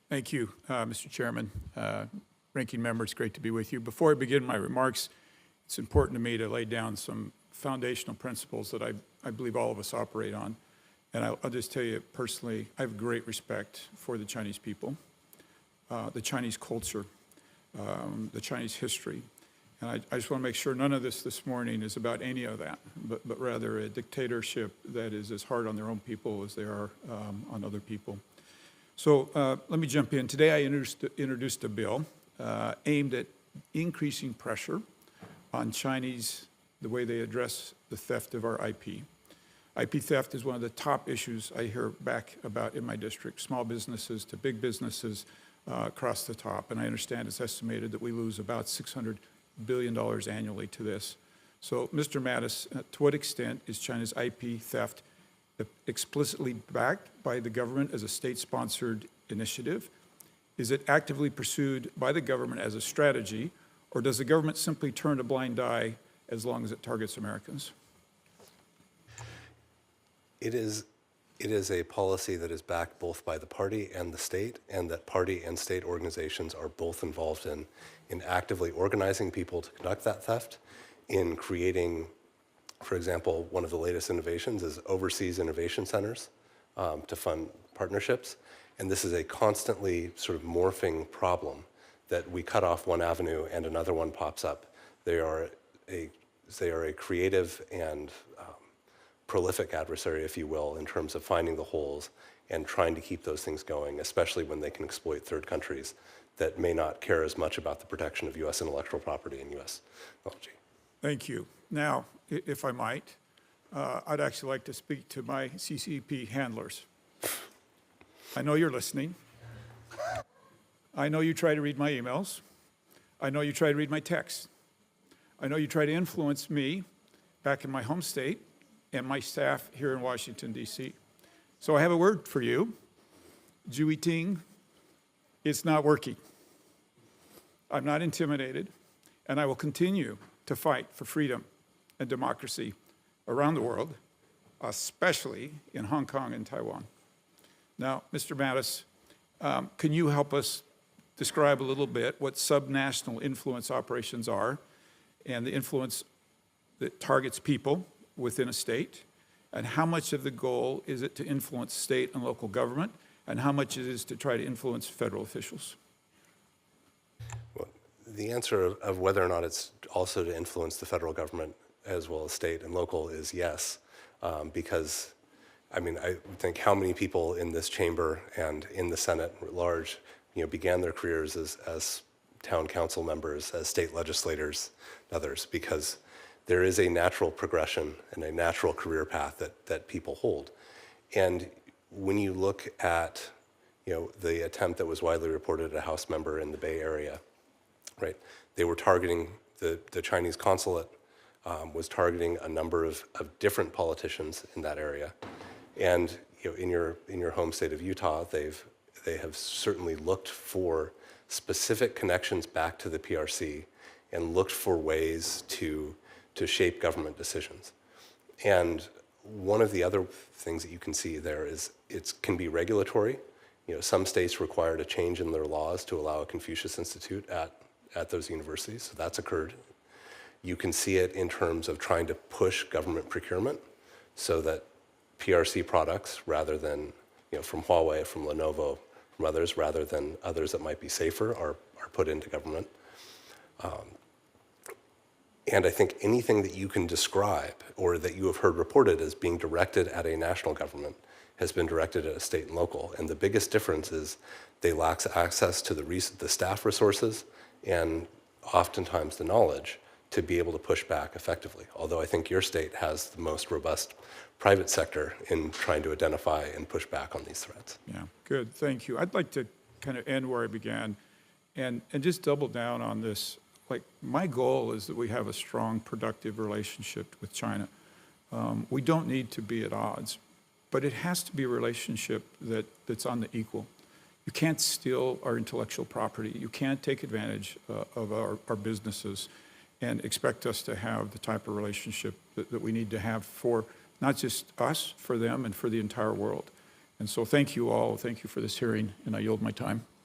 Thank you, Mr. Chairman. Ranking member, it's great to be with you. Before I begin my remarks, it's important to me to lay down some foundational principles that I believe all of us operate on. And I'll just tell you personally, I have great respect for the Chinese people, the Chinese culture, the Chinese history. And I just want to make sure none of this morning is about any of that, but rather a dictatorship that is as hard on their own people as they are on other people. So let me jump in. Today I introduced a bill aimed at increasing pressure on Chinese, the way they address the theft of our IP. IP theft is one of the top issues I hear back about in my district, small businesses to big businesses across the top. And I understand it's estimated that we lose about $600 billion annually to this. So, Mr. Mattis, to what extent is China's IP theft explicitly backed by the government as a state-sponsored initiative? Is it actively pursued by the government as a strategy, or does the government simply turn a blind eye as long as it targets Americans? It is a policy that is backed both by the party and the state, and that party and state organizations are both involved in actively organizing people to conduct that theft, in creating, for example, one of the latest innovations is overseas innovation centers to fund partnerships. And this is a constantly sort of morphing problem that we cut off one avenue and another one pops up. They are a creative and prolific adversary, if you will, in terms of finding the holes and trying to keep those things going, especially when they can exploit third countries that may not care as much about the protection of U.S. intellectual property and U.S. technology. Thank you. Now, if I might, I'd actually like to speak to my CCP handlers. I know you're listening. I know you try to read my emails. I know you try to read my texts. I know you try to influence me back in my home state and my staff here in Washington, D.C. So I have a word for you. Jui Ting, it's not working. I'm not intimidated, and I will continue to fight for freedom and democracy around the world, especially in Hong Kong and Taiwan. Now, Mr. Mattis, can you help us describe a little bit what subnational influence operations are and the influence that targets people within a state, and how much of the goal is it to influence state and local government, and how much it is to try to influence federal officials? Well, the answer of whether or not it's also to influence the federal government as well as state and local is yes, because I mean, I think how many people in this chamber and in the Senate at large, began their careers as town council members, as state legislators, and others, because there is a natural progression and a natural career path that people hold. And when you look at, the attempt that was widely reported at a House member in the Bay Area, right? They were targeting, the Chinese consulate was targeting a number of different politicians in that area. And in your home state of Utah, they have certainly looked for specific connections back to the PRC and looked for ways to shape government decisions. And one of the other things that you can see there is it can be regulatory. Some states required a change in their laws to allow a Confucius Institute at those universities, so that's occurred. You can see it in terms of trying to push government procurement so that PRC products, rather than, from Huawei, from Lenovo, from others, rather than others that might be safer, are put into government. And I think anything that you can describe or that you have heard reported as being directed at a national government has been directed at a state and local. And the biggest difference is they lack access to the staff resources and oftentimes the knowledge to be able to push back effectively. Although I think your state has the most robust private sector in trying to identify and push back on these threats. Yeah, good, thank you. I'd like to kind of end where I began and just double down on this. Like, my goal is that we have a strong, productive relationship with China. We don't need to be at odds, but it has to be a relationship that's on the equal. You can't steal our intellectual property. You can't take advantage of our businesses and expect us to have the type of relationship that we need to have for not just us, for them, and for the entire world. And so thank you all. Thank you for this hearing, and I yield my time.